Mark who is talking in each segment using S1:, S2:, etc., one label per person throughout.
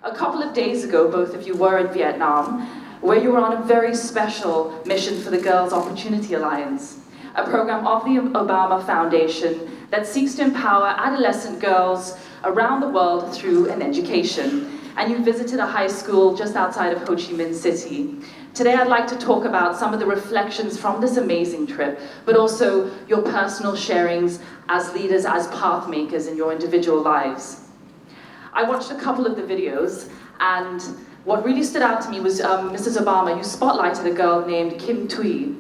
S1: A couple of days ago, both of you were in Vietnam, where you were on a very special mission for the Girls' Opportunity Alliance, a program of the Obama Foundation that seeks to empower adolescent girls around the world through an education. And you visited a high school just outside of Ho Chi Minh City. Today I'd like to talk about some of the reflections from this amazing trip, but also your personal sharings as leaders, as path makers in your individual lives. I watched a couple of the videos, and what really stood out to me was Mrs. Obama, you spotlighted a girl named Kim Thuy,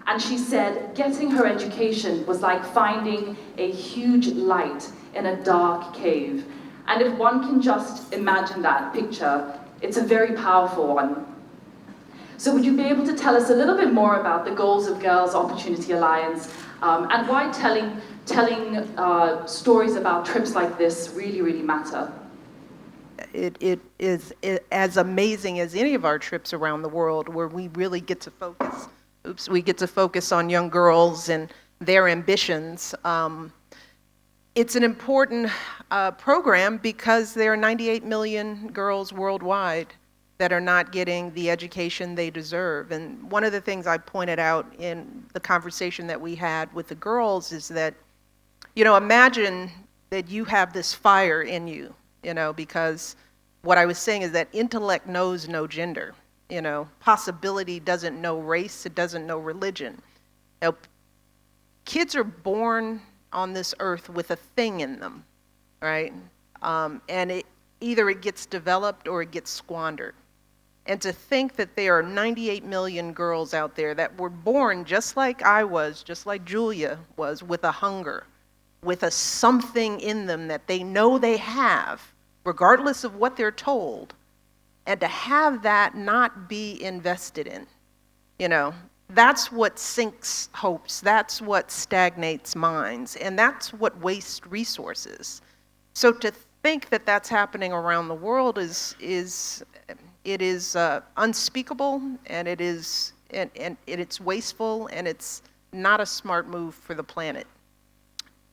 S1: and she said getting her education was like finding a huge light in a dark cave. And if one can just imagine that picture, it's a very powerful one. So would you be able to tell us a little bit more about the goals of Girls' Opportunity Alliance and why telling stories about trips like this really matter?
S2: It is as amazing as any of our trips around the world, where we really get to focus on young girls and their ambitions. It's an important program because there are 98 million girls worldwide that are not getting the education they deserve. And one of the things I pointed out in the conversation that we had with the girls is that, imagine that you have this fire in you, because what I was saying is that intellect knows no gender. Possibility doesn't know race, it doesn't know religion. Kids are born on this earth with a thing in them, right? And either it gets developed or it gets squandered. And to think that there are 98 million girls out there that were born just like I was, just like Julia was, with a hunger, with a something in them that they know they have, regardless of what they're told, and to have that not be invested in, that's what sinks hopes, that's what stagnates minds, and that's what wastes resources. So to think that that's happening around the world is unspeakable, and it's wasteful, and it's not a smart move for the planet.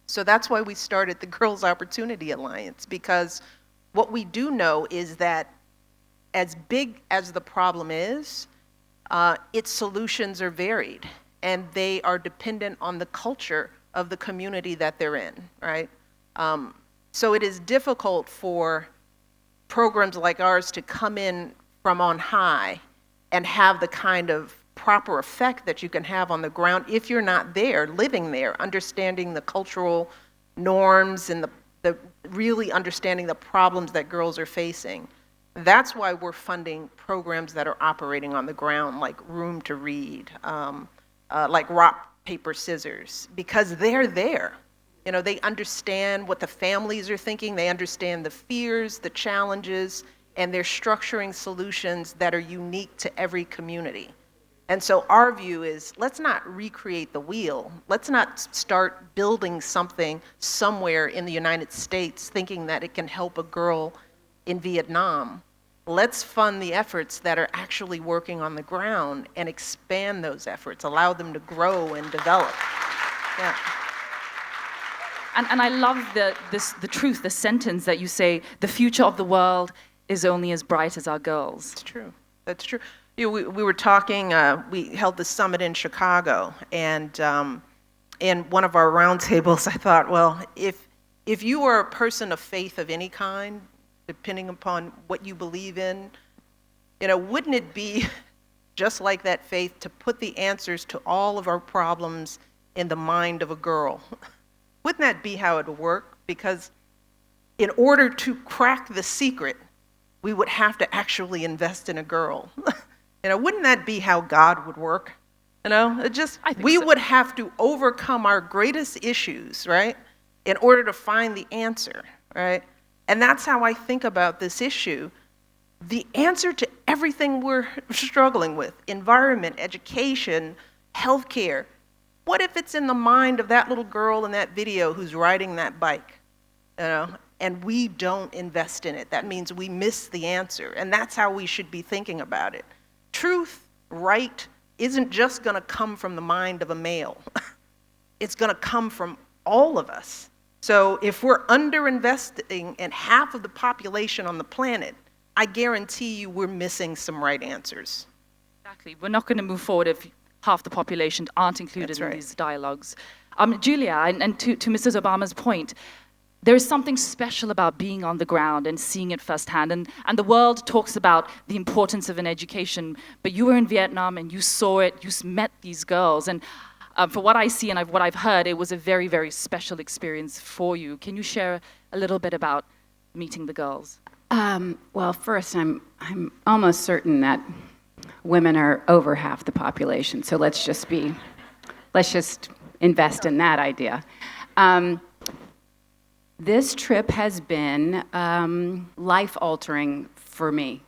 S2: So that's why we started the Girls' Opportunity Alliance, because what we do know is that as big as the problem is, its solutions are varied, and they are dependent on the culture of the community that they're in, right? So it is difficult for programs like ours to come in from on high and have the kind of proper effect that you can have on the ground if you're not there, living there, understanding the cultural norms and the really understanding the problems that girls are facing. That's why we're funding programs that are operating on the ground, like Room to Read, like Rock, Paper, Scissors, because they're there. They understand what the families are thinking, they understand the fears, the challenges, and they're structuring solutions that are unique to every community. And so our view is, let's not recreate the wheel. Let's not start building something somewhere in the United States thinking that it can help a girl in Vietnam. Let's fund the efforts that are actually working on the ground and expand those efforts, allow them to grow and develop. Yeah.
S1: And I love the truth, the sentence that you say, the future of the world is only as bright as our girls.
S2: It's true. That's true. We were talking, we held the summit in Chicago, and in one of our roundtables, I thought, well, if you are a person of faith of any kind, depending upon what you believe in, wouldn't it be just like that faith to put the answers to all of our problems in the mind of a girl? Wouldn't that be how it would work? Because in order to crack the secret, we would have to actually invest in a girl. Wouldn't that be how God would work? We would have to overcome our greatest issues, right, in order to find the answer, right? And that's how I think about this issue. The answer to everything we're struggling with, environment, education, healthcare, what if it's in the mind of that little girl in that video who's riding that bike, and we don't invest in it? That means we miss the answer, and that's how we should be thinking about it. Truth, right, isn't just going to come from the mind of a male. It's going to come from all of us. So if we're underinvesting in half of the population on the planet, I guarantee you we're missing some right answers.
S1: Exactly. We're not going to move forward if half the population aren't included
S2: That's
S1: in
S2: right.
S1: these dialogues. Julia, and to Mrs. Obama's point, there is something special about being on the ground and seeing it firsthand. And the world talks about the importance of an education, but you were in Vietnam and you saw it, you met these girls. And for what I see and what I've heard, it was a very, very special experience for you. Can you share a little bit about meeting the girls?
S3: Well, first, I'm almost certain that women are over half the population. So let's just invest in that idea. This trip has been life-altering for me.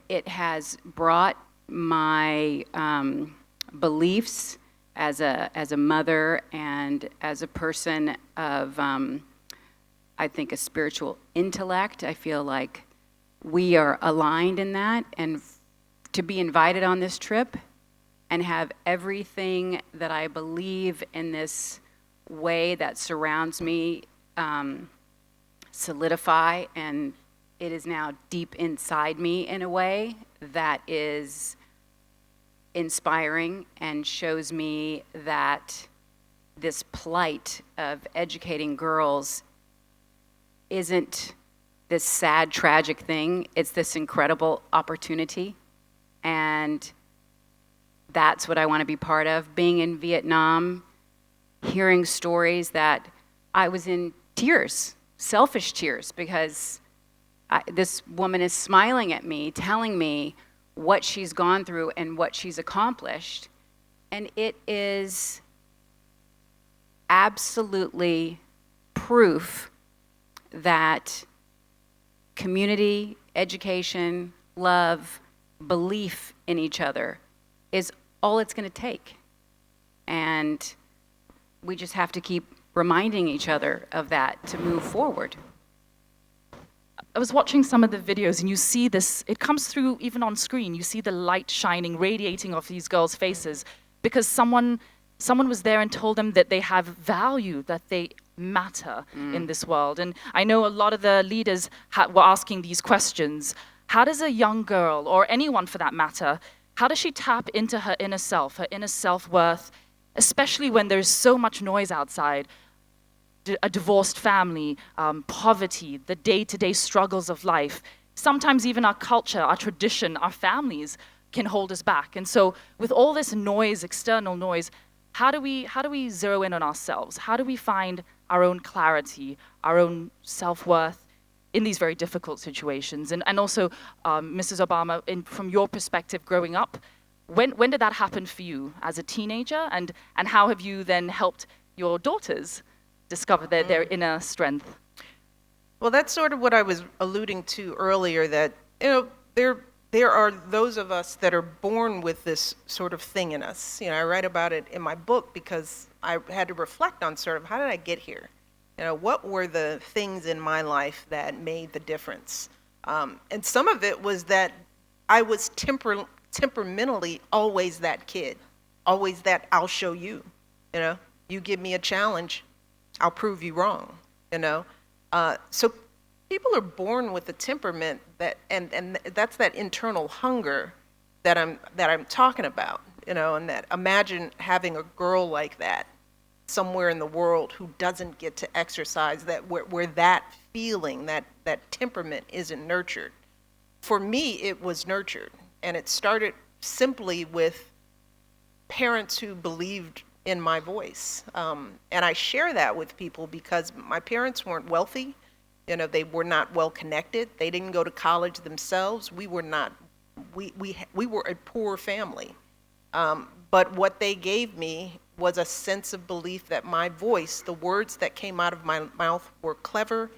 S3: It has brought my beliefs as a mother and as a person of, I think, a spiritual intellect. I feel like we are aligned in that, and to be invited on this trip and have everything that I believe in this way that surrounds me solidify, and it is now deep inside me in a way that is inspiring and shows me that this plight of educating girls isn't this sad, tragic thing. It's this incredible opportunity, and that's what I want to be part of. Being in Vietnam, hearing stories that I was in tears, selfish tears, because this woman is smiling at me, telling me what she's gone through and what she's accomplished. And it is absolutely proof that community, education, love, belief in each other is all it's going to take. And we just have to keep reminding each other of that to move forward.
S1: I was watching some of the videos, and you see this, it comes through even on screen. You see the light shining, radiating off these girls' faces, because someone was there and told them that they have value, that they matter in this world. And I know a lot of the leaders were asking these questions. How does a young girl, or anyone for that matter, how does she tap into her inner self, her inner self-worth, especially when there's so much noise outside? A divorced family, poverty, the day-to-day struggles of life. Sometimes even our culture, our tradition, our families can hold us back. And so with all this noise, external noise, how do we zero in on ourselves? How do we find our own clarity, our own self-worth in these very difficult situations? And also, Mrs. Obama, from your perspective growing up, when did that happen for you as a teenager? And how have you then helped your daughters discover their inner strength?
S2: Well, that's sort of what I was alluding to earlier, that, there are those of us that are born with this sort of thing in us. I write about it in my book because I had to reflect on sort of, how did I get here? What were the things in my life that made the difference? And some of it was that I was temperamentally always that kid, always that I'll show you. You give me a challenge, I'll prove you wrong, So people are born with a temperament that, and that's that internal hunger that I'm talking about, and that, imagine having a girl like that somewhere in the world who doesn't get to exercise that, where that feeling, that temperament isn't nurtured. For me, it was nurtured, and it started simply with parents who believed in my voice. And I share that with people because my parents weren't wealthy. They were not well connected. They didn't go to college themselves. We were a poor family. But what they gave me was a sense of belief that my voice, the words that came out of my mouth, were clever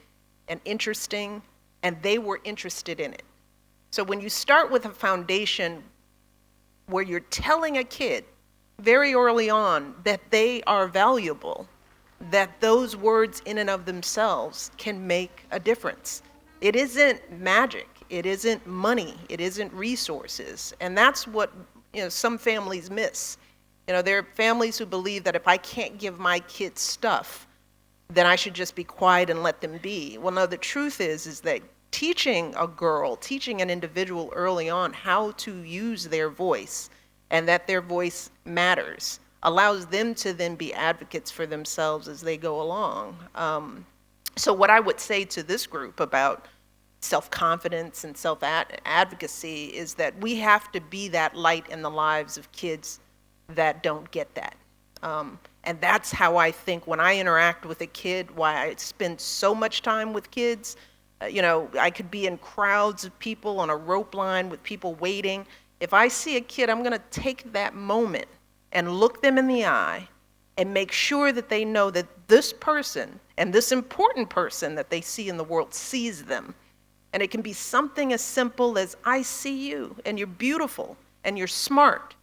S2: and interesting, and they were interested in it. So when you start with a foundation where you're telling a kid very early on that they are valuable, that those words in and of themselves can make a difference. It isn't magic, it isn't money, it isn't resources. And that's what some families miss. There are families who believe that if I can't give my kids stuff, then I should just be quiet and let them be. Well, no, the truth is that teaching a girl, teaching an individual early on how to use their voice and that their voice matters allows them to then be advocates for themselves as they go along. So what I would say to this group about self-confidence and self-advocacy is that we have to be that light in the lives of kids that don't get that. And that's how I think when I interact with a kid, why I spend so much time with kids. I could be in crowds of people on a rope line with people waiting. If I see a kid, I'm going to take that moment and look them in the eye and make sure that they know that this person and this important person that they see in the world sees them. And it can be something as simple as, I see you, and you're beautiful, and you're smart.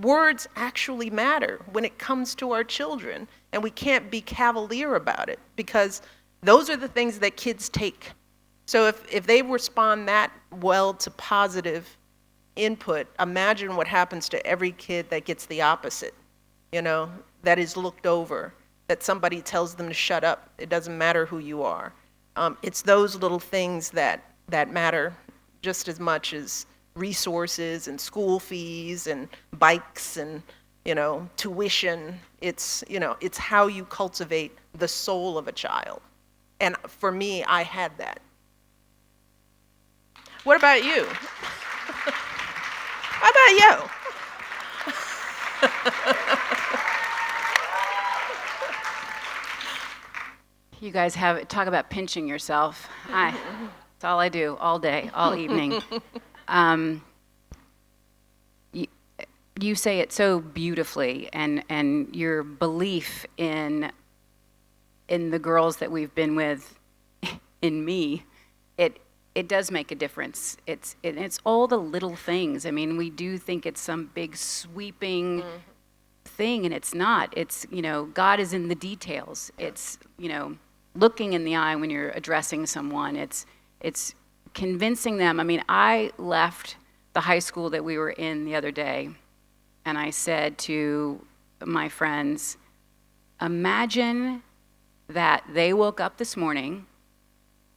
S2: Words actually matter when it comes to our children, and we can't be cavalier about it, because those are the things that kids take. So if they respond that well to positive input, imagine what happens to every kid that gets the opposite, that is looked over, that somebody tells them to shut up. It doesn't matter who you are. It's those little things that matter just as much as resources and school fees and bikes and tuition. It's how you cultivate the soul of a child. And for me, I had that. What about you? How about you?
S3: You guys talk about pinching yourself. It's all I do all day, all evening. You say it so beautifully, and your belief in the girls that we've been with, in me, it does make a difference. It's all the little things. I mean, we do think it's some big sweeping thing, and it's not. It's, God is in the details. It's, looking in the eye when you're addressing someone. It's convincing them. I mean, I left the high school that we were in the other day, and I said to my friends, imagine that they woke up this morning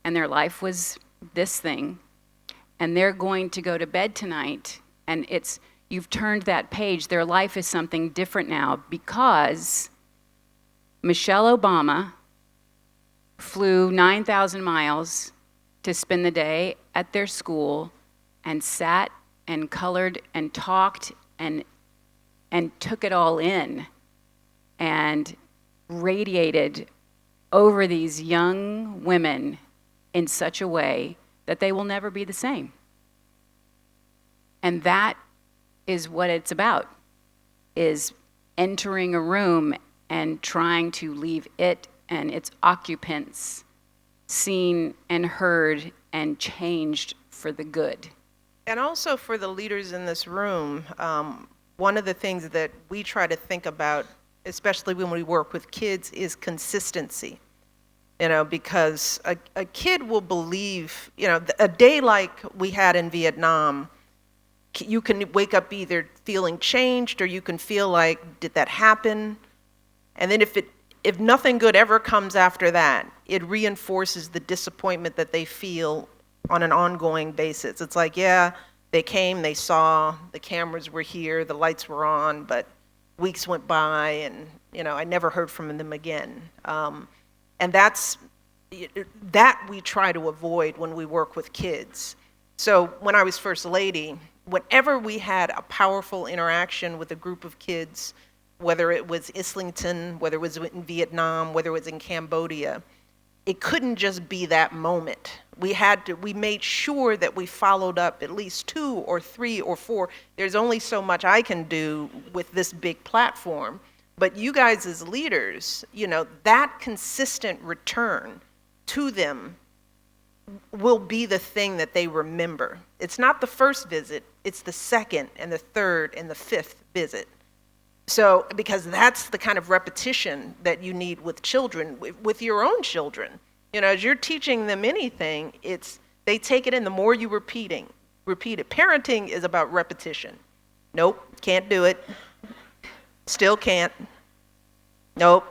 S3: and their life was this thing, and they're going to go to bed tonight, and you've turned that page. Their life is something different now because Michelle Obama flew 9,000 miles to spend the day at their school and sat and colored and talked and took it all in and radiated over these young women in such a way that they will never be the same. And that is what it's about, is entering a room and trying to leave it and its occupants seen and heard and changed for the good.
S2: And also for the leaders in this room, one of the things that we try to think about, especially when we work with kids, is consistency. Because a kid will believe, a day like we had in Vietnam, you can wake up either feeling changed or you can feel like, did that happen? And then if nothing good ever comes after that, it reinforces the disappointment that they feel on an ongoing basis. It's like, yeah, they came, they saw, the cameras were here, the lights were on, but weeks went by and, I never heard from them again. And that we try to avoid when we work with kids. So when I was First Lady, whenever we had a powerful interaction with a group of kids, whether it was Islington, whether it was in Vietnam, whether it was in Cambodia, it couldn't just be that moment. We made sure that we followed up at least 2 or 3 or 4. There's only so much I can do with this big platform. But you guys as leaders, that consistent return to them will be the thing that they remember. It's not the first visit, it's the second and the third and the 5th visit. So, because that's the kind of repetition that you need with children, with your own children. As you're teaching them anything, they take it in the more you repeat it. Parenting is about repetition. Nope, can't do it. Still can't. Nope,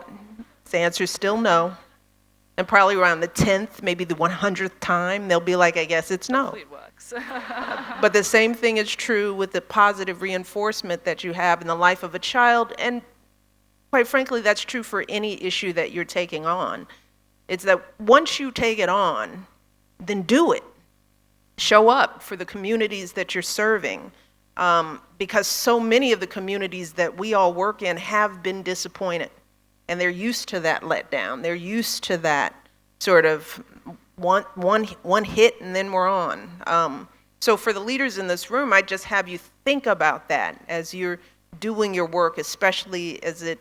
S2: the answer's still no. And probably around the 10th, maybe the 100th time, they'll be like, I guess it's no.
S1: Hopefully it works.
S2: But the same thing is true with the positive reinforcement that you have in the life of a child. And quite frankly, that's true for any issue that you're taking on. It's that once you take it on, then do it. Show up for the communities that you're serving. Because so many of the communities that we all work in have been disappointed. And they're used to that letdown. They're used to that sort of one hit and then we're on. So for the leaders in this room, I just have you think about that as you're doing your work, especially as it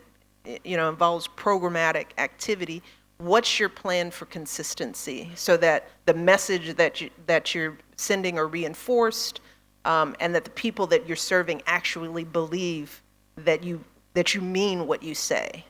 S2: involves programmatic activity. What's your plan for consistency so that the message that you're sending are reinforced, and that the people that you're serving actually believe that you mean what you say?